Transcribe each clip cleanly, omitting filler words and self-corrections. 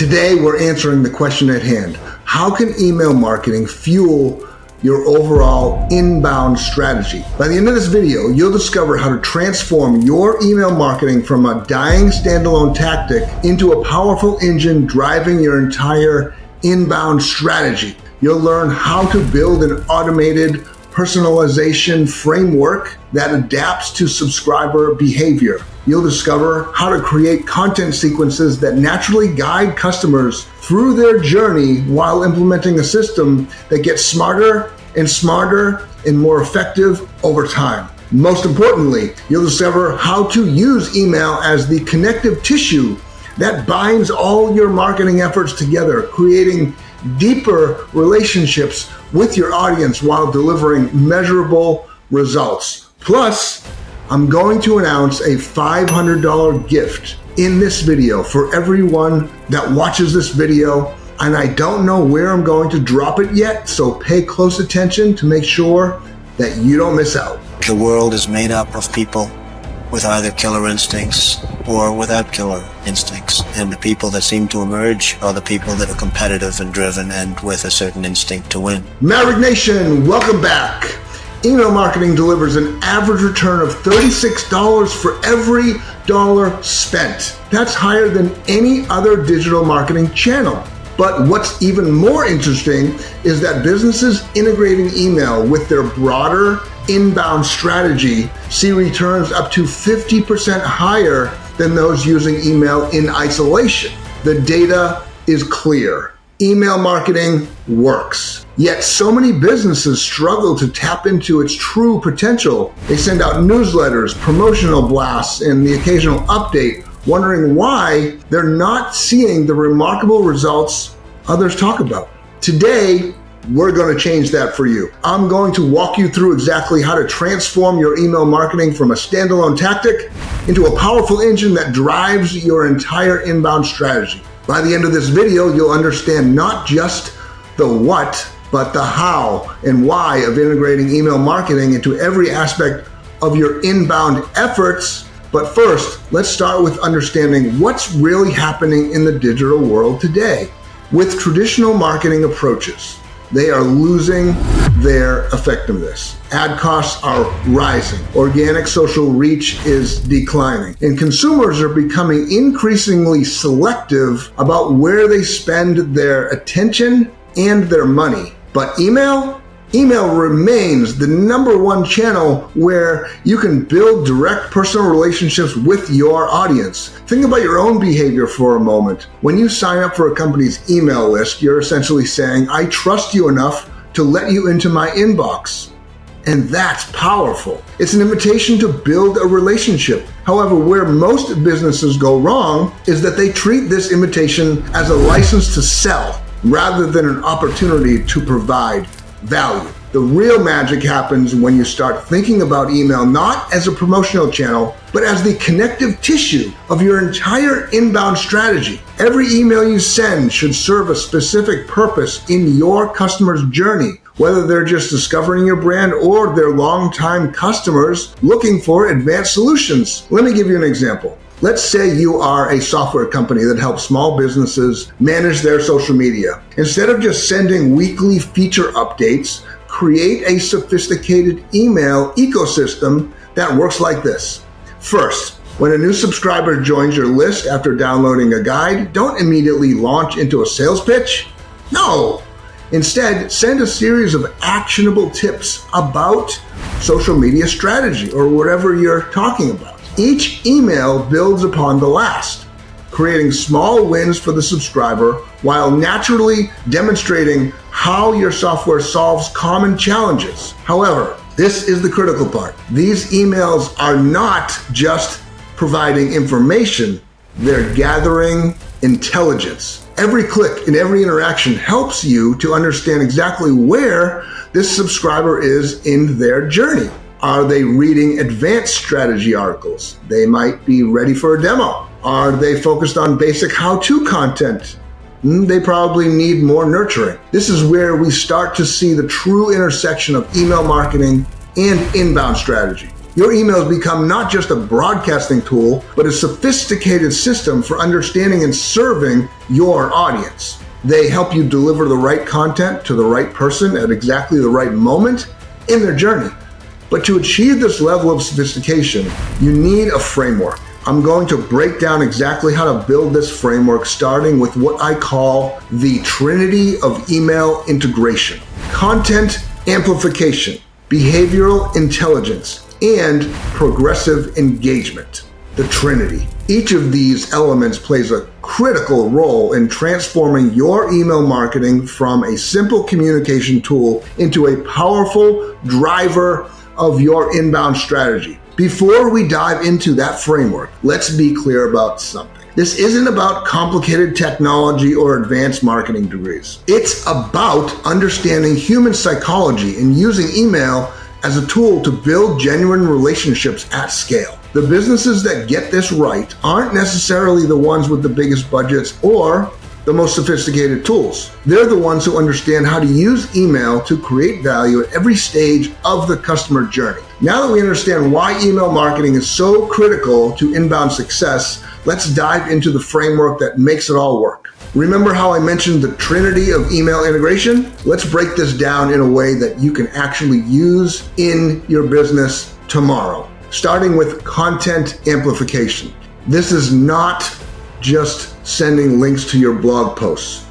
Today, we're answering the question at hand. How can email marketing fuel your overall inbound strategy? By the end of this video, you'll discover how to transform your email marketing from a dying standalone tactic into a powerful engine driving your entire inbound strategy. You'll learn how to build an automated personalization framework that adapts to subscriber behavior. You'll discover how to create content sequences that naturally guide customers through their journey while implementing a system that gets smarter and more effective over time. Most importantly, you'll discover how to use email as the connective tissue that binds all your marketing efforts together, creating deeper relationships with your audience while delivering measurable results. Plus, I'm going to announce a $500 gift in this video for everyone that watches this video, and I don't know where I'm going to drop it yet, so pay close attention to make sure that you don't miss out. The world is made up of people with either killer instincts or without killer instincts. And the people that seem to emerge are the people that are competitive and driven and with a certain instinct to win. Maverick Nation, welcome back. Email marketing delivers an average return of $36 for every dollar spent. That's higher than any other digital marketing channel. But what's even more interesting is that businesses integrating email with their broader inbound strategy see returns up to 50% higher than those using email in isolation. The data is clear. Email marketing works. Yet so many businesses struggle to tap into its true potential. They send out newsletters, promotional blasts, and the occasional update, wondering why they're not seeing the remarkable results others talk about. Today, we're going to change that for you. I'm going to walk you through exactly how to transform your email marketing from a standalone tactic into a powerful engine that drives your entire inbound strategy. By the end of this video, you'll understand not just the what, but the how and why of integrating email marketing into every aspect of your inbound efforts. But first, let's start with understanding what's really happening in the digital world today. With traditional marketing approaches, they are losing their effectiveness. Ad costs are rising. Organic social reach is declining. And consumers are becoming increasingly selective about where they spend their attention and their money. But email remains the number one channel where you can build direct personal relationships with your audience. Think about your own behavior for a moment. When you sign up for a company's email list, you're essentially saying, I trust you enough to let you into my inbox. And that's powerful. It's an invitation to build a relationship. However, where most businesses go wrong is that they treat this invitation as a license to sell rather than an opportunity to provide value. The real magic happens when you start thinking about email not as a promotional channel, but as the connective tissue of your entire inbound strategy. Every email you send should serve a specific purpose in your customer's journey, whether they're just discovering your brand or they're longtime customers looking for advanced solutions. Let me give you an example. Let's say you are a software company that helps small businesses manage their social media. Instead of just sending weekly feature updates, create a sophisticated email ecosystem that works like this. First, when a new subscriber joins your list after downloading a guide, don't immediately launch into a sales pitch. No. Instead, send a series of actionable tips about social media strategy or whatever you're talking about. Each email builds upon the last, creating small wins for the subscriber while naturally demonstrating how your software solves common challenges. However, this is the critical part. These emails are not just providing information, they're gathering intelligence. Every click and every interaction helps you to understand exactly where this subscriber is in their journey. Are they reading advanced strategy articles? They might be ready for a demo. Are they focused on basic how-to content? They probably need more nurturing. This is where we start to see the true intersection of email marketing and inbound strategy. Your emails become not just a broadcasting tool, but a sophisticated system for understanding and serving your audience. They help you deliver the right content to the right person at exactly the right moment in their journey. But to achieve this level of sophistication, you need a framework. I'm going to break down exactly how to build this framework, starting with what I call the Trinity of email integration: content amplification, behavioral intelligence, and progressive engagement. The Trinity. Each of these elements plays a critical role in transforming your email marketing from a simple communication tool into a powerful driver of your inbound strategy. Before we dive into that framework, let's be clear about something. This isn't about complicated technology or advanced marketing degrees. It's about understanding human psychology and using email as a tool to build genuine relationships at scale. The businesses that get this right aren't necessarily the ones with the biggest budgets or the most sophisticated tools. They're the ones who understand how to use email to create value at every stage of the customer journey. Now that we understand why email marketing is so critical to inbound success, let's dive into the framework that makes it all work. Remember how I mentioned the Trinity of email integration? Let's break this down in a way that you can actually use in your business tomorrow, starting with content amplification. This is not just sending links to your blog posts.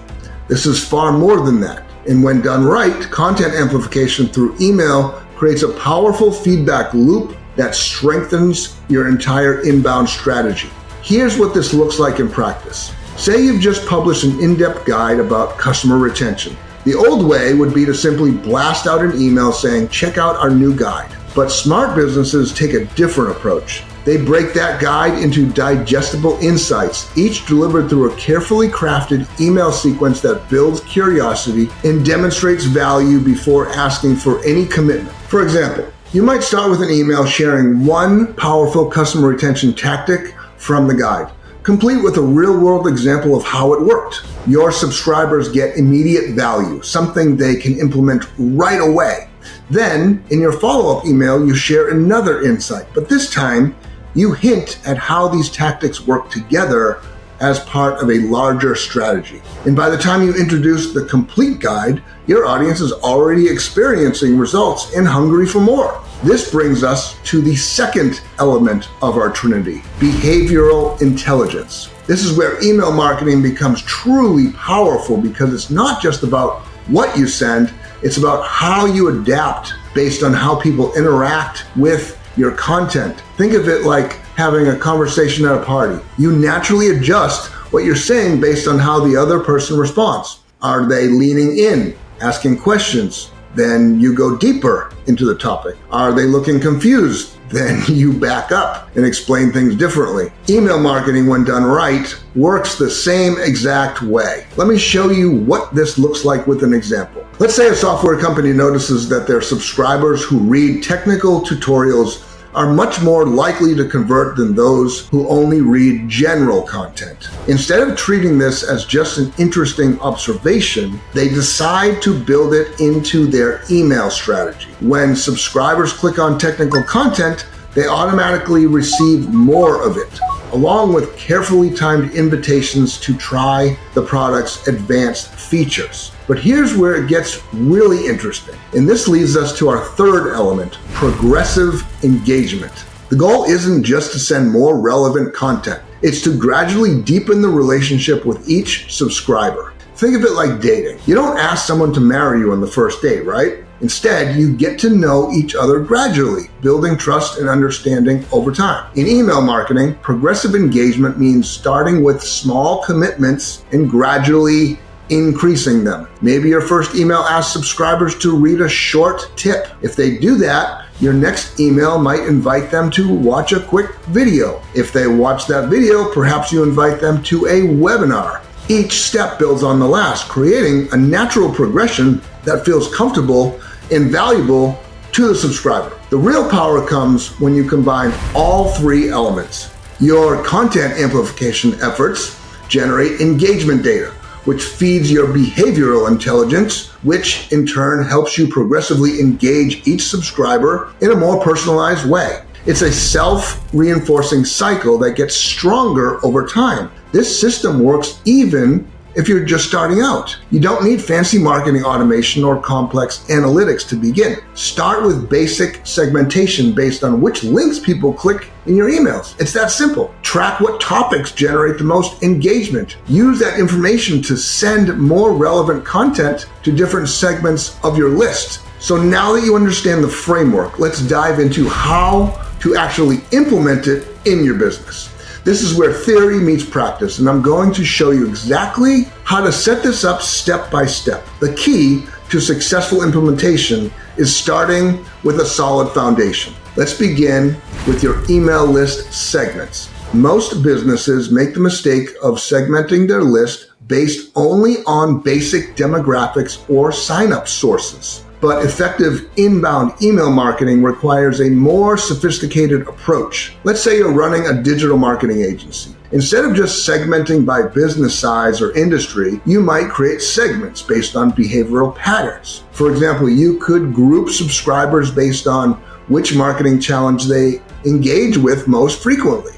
This is far more than that. And when done right, content amplification through email creates a powerful feedback loop that strengthens your entire inbound strategy. Here's what this looks like in practice. Say you've just published an in-depth guide about customer retention. The old way would be to simply blast out an email saying, check out our new guide. But smart businesses take a different approach. They break that guide into digestible insights, each delivered through a carefully crafted email sequence that builds curiosity and demonstrates value before asking for any commitment. For example, you might start with an email sharing one powerful customer retention tactic from the guide, complete with a real-world example of how it worked. Your subscribers get immediate value, something they can implement right away. Then, in your follow-up email, you share another insight, but this time, you hint at how these tactics work together as part of a larger strategy. And by the time you introduce the complete guide, your audience is already experiencing results and hungry for more. This brings us to the second element of our Trinity: behavioral intelligence. This is where email marketing becomes truly powerful because it's not just about what you send, it's about how you adapt based on how people interact with your content. Think of it like having a conversation at a party. You naturally adjust what you're saying based on how the other person responds. Are they leaning in, asking questions? Then you go deeper into the topic. Are they looking confused? Then you back up and explain things differently. Email marketing, when done right, works the same exact way. Let me show you what this looks like with an example. Let's say a software company notices that their subscribers who read technical tutorials are much more likely to convert than those who only read general content. Instead of treating this as just an interesting observation, they decide to build it into their email strategy. When subscribers click on technical content, they automatically receive more of it, along with carefully timed invitations to try the product's advanced features. But here's where it gets really interesting. And this leads us to our third element: progressive engagement. The goal isn't just to send more relevant content. It's to gradually deepen the relationship with each subscriber. Think of it like dating. You don't ask someone to marry you on the first date, right? Instead, you get to know each other gradually, building trust and understanding over time. In email marketing, progressive engagement means starting with small commitments and gradually increasing them. Maybe your first email asks subscribers to read a short tip. If they do that, your next email might invite them to watch a quick video. If they watch that video, perhaps you invite them to a webinar. Each step builds on the last, creating a natural progression that feels comfortable and valuable to the subscriber. The real power comes when you combine all three elements. Your content amplification efforts generate engagement data, which feeds your behavioral intelligence, which in turn helps you progressively engage each subscriber in a more personalized way. It's a self-reinforcing cycle that gets stronger over time. This system works even if you're just starting out. You don't need fancy marketing automation or complex analytics to begin. Start with basic segmentation based on which links people click in your emails. It's that simple. Track what topics generate the most engagement. Use that information to send more relevant content to different segments of your list. So now that you understand the framework, let's dive into how to actually implement it in your business. This is where theory meets practice, and I'm going to show you exactly how to set this up step by step. The key to successful implementation is starting with a solid foundation. Let's begin with your email list segments. Most businesses make the mistake of segmenting their list based only on basic demographics or sign-up sources. But effective inbound email marketing requires a more sophisticated approach. Let's say you're running a digital marketing agency. Instead of just segmenting by business size or industry, you might create segments based on behavioral patterns. For example, you could group subscribers based on which marketing challenge they engage with most frequently.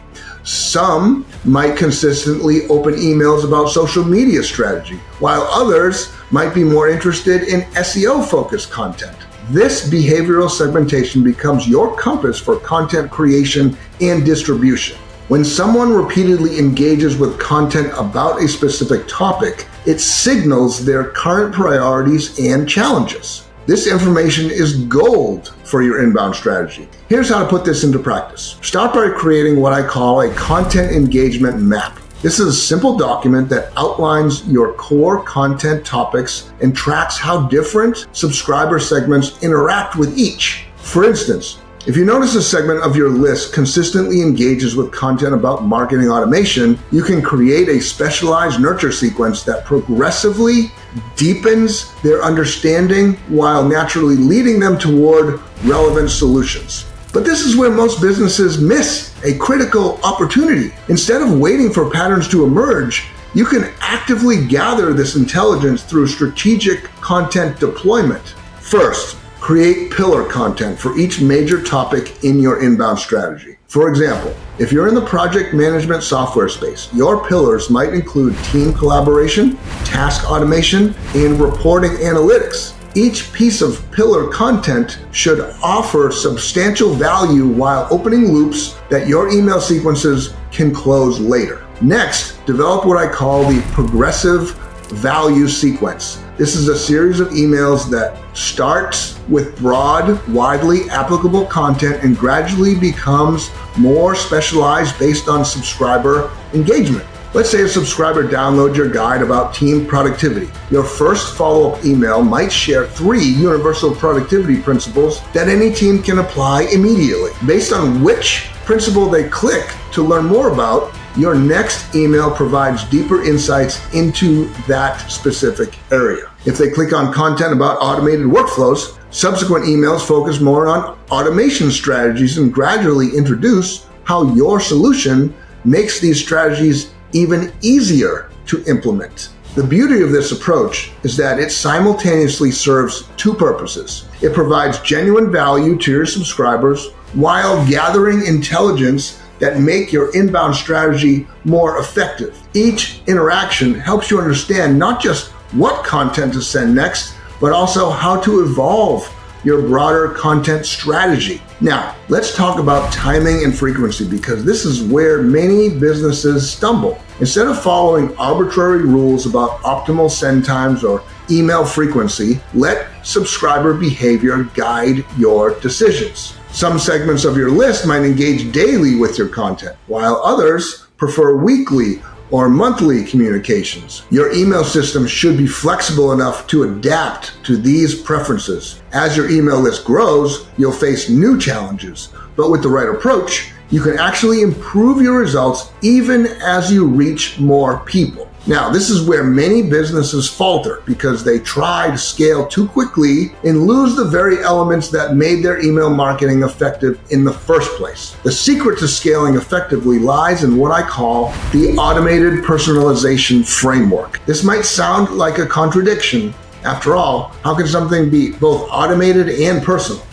Some might consistently open emails about social media strategy, while others might be more interested in SEO-focused content. This behavioral segmentation becomes your compass for content creation and distribution. When someone repeatedly engages with content about a specific topic, it signals their current priorities and challenges. This information is gold for your inbound strategy. Here's how to put this into practice. Start by creating what I call a content engagement map. This is a simple document that outlines your core content topics and tracks how different subscriber segments interact with each. For instance, if you notice a segment of your list consistently engages with content about marketing automation, you can create a specialized nurture sequence that progressively deepens their understanding while naturally leading them toward relevant solutions. But this is where most businesses miss a critical opportunity. Instead of waiting for patterns to emerge, you can actively gather this intelligence through strategic content deployment. First, create pillar content for each major topic in your inbound strategy. For example, if you're in the project management software space, your pillars might include team collaboration, task automation, and reporting analytics. Each piece of pillar content should offer substantial value while opening loops that your email sequences can close later. Next, develop what I call the progressive value sequence. This is a series of emails that starts with broad, widely applicable content and gradually becomes more specialized based on subscriber engagement. Let's say a subscriber downloads your guide about team productivity. Your first follow-up email might share 3 universal productivity principles that any team can apply immediately. Based on which principle they click to learn more about, your next email provides deeper insights into that specific area. If they click on content about automated workflows, subsequent emails focus more on automation strategies and gradually introduce how your solution makes these strategies even easier to implement. The beauty of this approach is that it simultaneously serves 2 purposes. It provides genuine value to your subscribers while gathering intelligence that make your inbound strategy more effective. Each interaction helps you understand not just what content to send next, but also how to evolve your broader content strategy. Now, let's talk about timing and frequency, because this is where many businesses stumble. Instead of following arbitrary rules about optimal send times or email frequency, let subscriber behavior guide your decisions. Some segments of your list might engage daily with your content, while others prefer weekly or monthly communications. Your email system should be flexible enough to adapt to these preferences. As your email list grows, you'll face new challenges, but with the right approach, you can actually improve your results even as you reach more people. Now, this is where many businesses falter because they try to scale too quickly and lose the very elements that made their email marketing effective in the first place. The secret to scaling effectively lies in what I call the automated personalization framework. This might sound like a contradiction. After all, how can something be both automated and personal?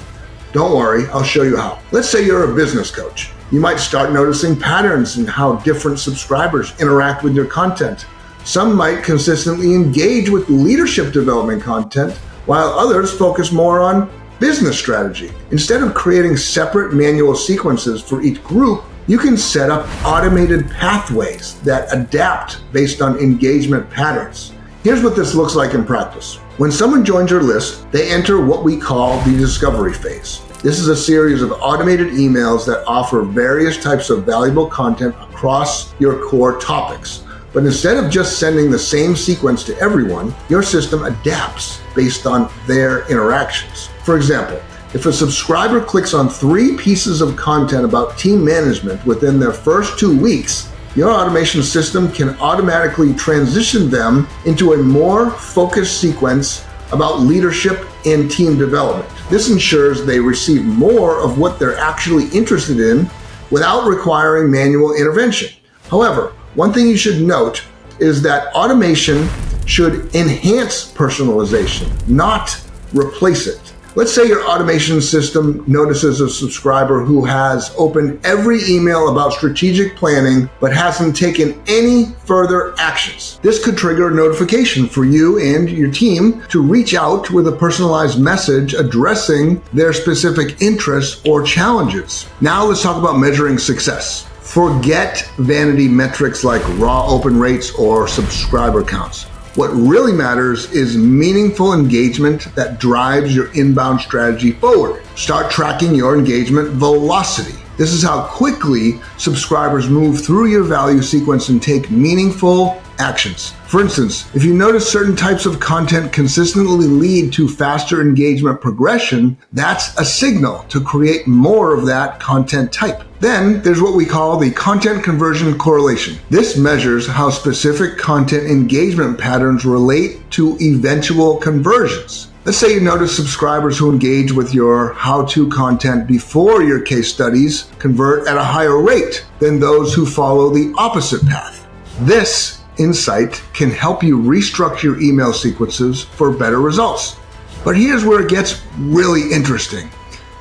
Don't worry, I'll show you how. Let's say you're a business coach. You might start noticing patterns in how different subscribers interact with your content. Some might consistently engage with leadership development content, while others focus more on business strategy. Instead of creating separate manual sequences for each group, you can set up automated pathways that adapt based on engagement patterns. Here's what this looks like in practice. When someone joins your list, they enter what we call the discovery phase. This is a series of automated emails that offer various types of valuable content across your core topics. But instead of just sending the same sequence to everyone, your system adapts based on their interactions. For example, if a subscriber clicks on 3 pieces of content about team management within their first 2 weeks, your automation system can automatically transition them into a more focused sequence about leadership and team development. This ensures they receive more of what they're actually interested in without requiring manual intervention. However, one thing you should note is that automation should enhance personalization, not replace it. Let's say your automation system notices a subscriber who has opened every email about strategic planning but hasn't taken any further actions. This could trigger a notification for you and your team to reach out with a personalized message addressing their specific interests or challenges. Now let's talk about measuring success. Forget vanity metrics like raw open rates or subscriber counts. What really matters is meaningful engagement that drives your inbound strategy forward. Start tracking your engagement velocity. This is how quickly subscribers move through your value sequence and take meaningful actions. For instance, if you notice certain types of content consistently lead to faster engagement progression, that's a signal to create more of that content type. Then there's what we call the content conversion correlation. This measures how specific content engagement patterns relate to eventual conversions. Let's say you notice subscribers who engage with your how-to content before your case studies convert at a higher rate than those who follow the opposite path. This insight can help you restructure your email sequences for better results. But here's where it gets really interesting.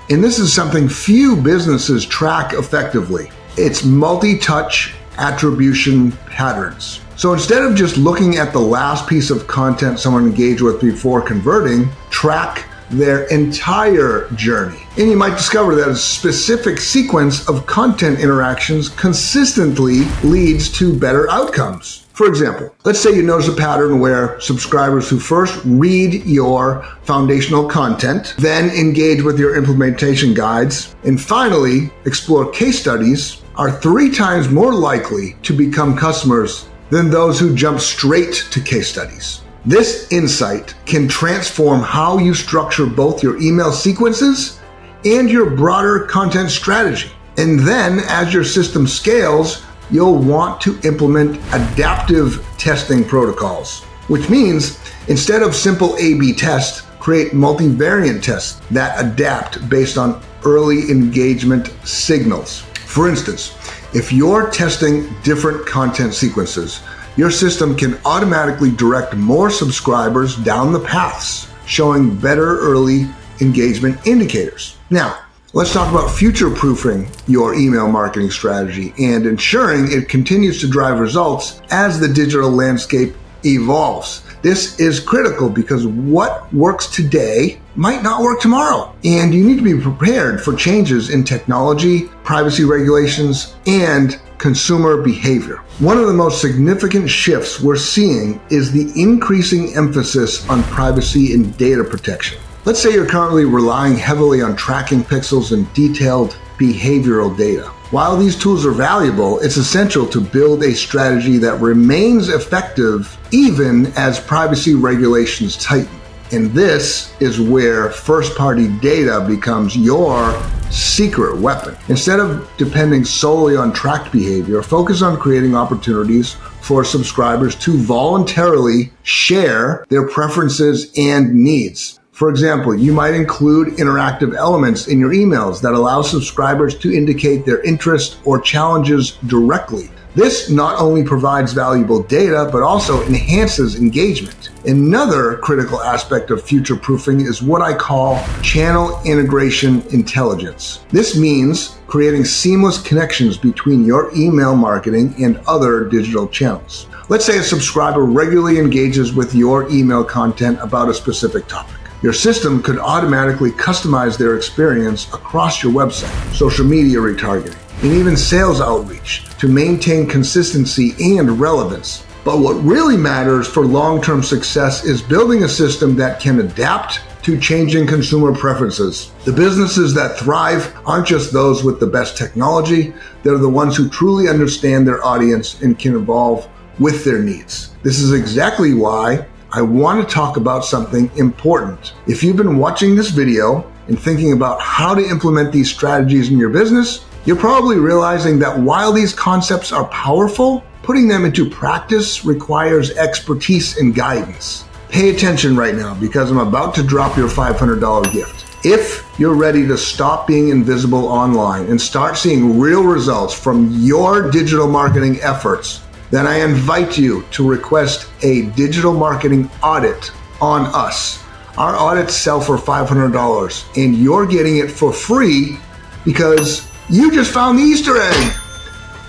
And this is something few businesses track effectively. It's multi-touch attribution patterns. So instead of just looking at the last piece of content someone engaged with before converting, track their entire journey. And you might discover that a specific sequence of content interactions consistently leads to better outcomes. For example, let's say you notice a pattern where subscribers who first read your foundational content, then engage with your implementation guides, and finally explore case studies are 3 times more likely to become customers than those who jump straight to case studies. This insight can transform how you structure both your email sequences and your broader content strategy. And then as your system scales, you'll want to implement adaptive testing protocols, which means instead of simple A/B tests, create multivariant tests that adapt based on early engagement signals. For instance, if you're testing different content sequences, your system can automatically direct more subscribers down the paths, showing better early engagement indicators. Now, let's talk about future-proofing your email marketing strategy and ensuring it continues to drive results as the digital landscape evolves. This is critical because what works today might not work tomorrow, and you need to be prepared for changes in technology, privacy regulations, and consumer behavior. One of the most significant shifts we're seeing is the increasing emphasis on privacy and data protection. Let's say you're currently relying heavily on tracking pixels and detailed behavioral data. While these tools are valuable, it's essential to build a strategy that remains effective even as privacy regulations tighten. And this is where first-party data becomes your secret weapon. Instead of depending solely on tracked behavior, focus on creating opportunities for subscribers to voluntarily share their preferences and needs. For example, you might include interactive elements in your emails that allow subscribers to indicate their interests or challenges directly. This not only provides valuable data, but also enhances engagement. Another critical aspect of future-proofing is what I call channel integration intelligence. This means creating seamless connections between your email marketing and other digital channels. Let's say a subscriber regularly engages with your email content about a specific topic. Your system could automatically customize their experience across your website, social media retargeting, and even sales outreach to maintain consistency and relevance. But what really matters for long-term success is building a system that can adapt to changing consumer preferences. The businesses that thrive aren't just those with the best technology, they're the ones who truly understand their audience and can evolve with their needs. This is exactly why I want to talk about something important. If you've been watching this video and thinking about how to implement these strategies in your business, you're probably realizing that while these concepts are powerful, putting them into practice requires expertise and guidance. Pay attention right now because I'm about to drop your $500 gift. If you're ready to stop being invisible online and start seeing real results from your digital marketing efforts, then I invite you to request a digital marketing audit on us. Our audits sell for $500 and you're getting it for free because you just found the Easter egg.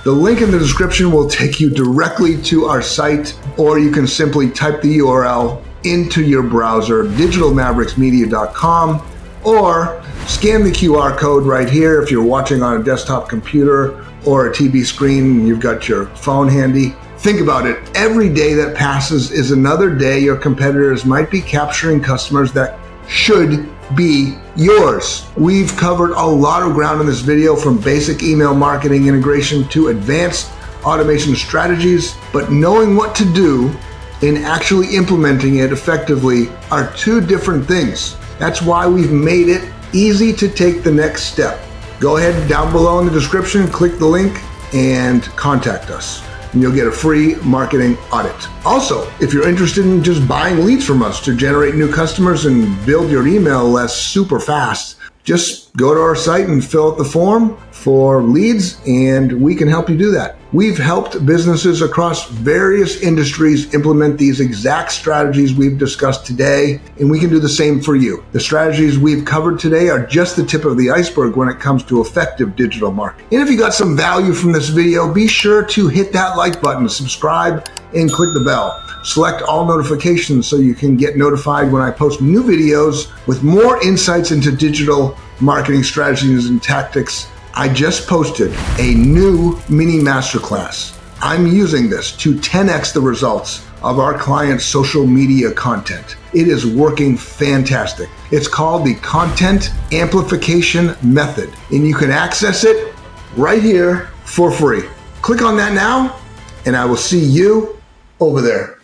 The link in the description will take you directly to our site, or you can simply type the URL into your browser, digitalmavericksmedia.com, or scan the QR code right here if you're watching on a desktop computer or a TV screen and you've got your phone handy. Think about it. Every day that passes is another day your competitors might be capturing customers that should be yours. We've covered a lot of ground in this video, from basic email marketing integration to advanced automation strategies, but knowing what to do and actually implementing it effectively are two different things. That's why we've made it easy to take the next step. Go ahead down below in the description, click the link and contact us, and you'll get a free marketing audit. Also, if you're interested in just buying leads from us to generate new customers and build your email list super fast, just go to our site and fill out the form for leads, and we can help you do that. We've helped businesses across various industries implement these exact strategies we've discussed today, and we can do the same for you. The strategies we've covered today are just the tip of the iceberg when it comes to effective digital marketing. And if you got some value from this video, be sure to hit that like button, subscribe, and click the bell. Select all notifications so you can get notified when I post new videos with more insights into digital marketing strategies and tactics. I just posted a new mini masterclass. I'm using this to 10x the results of our clients' social media content. It is working fantastic. It's called the Content Amplification Method, and you can access it right here for free. Click on that now, and I will see you over there.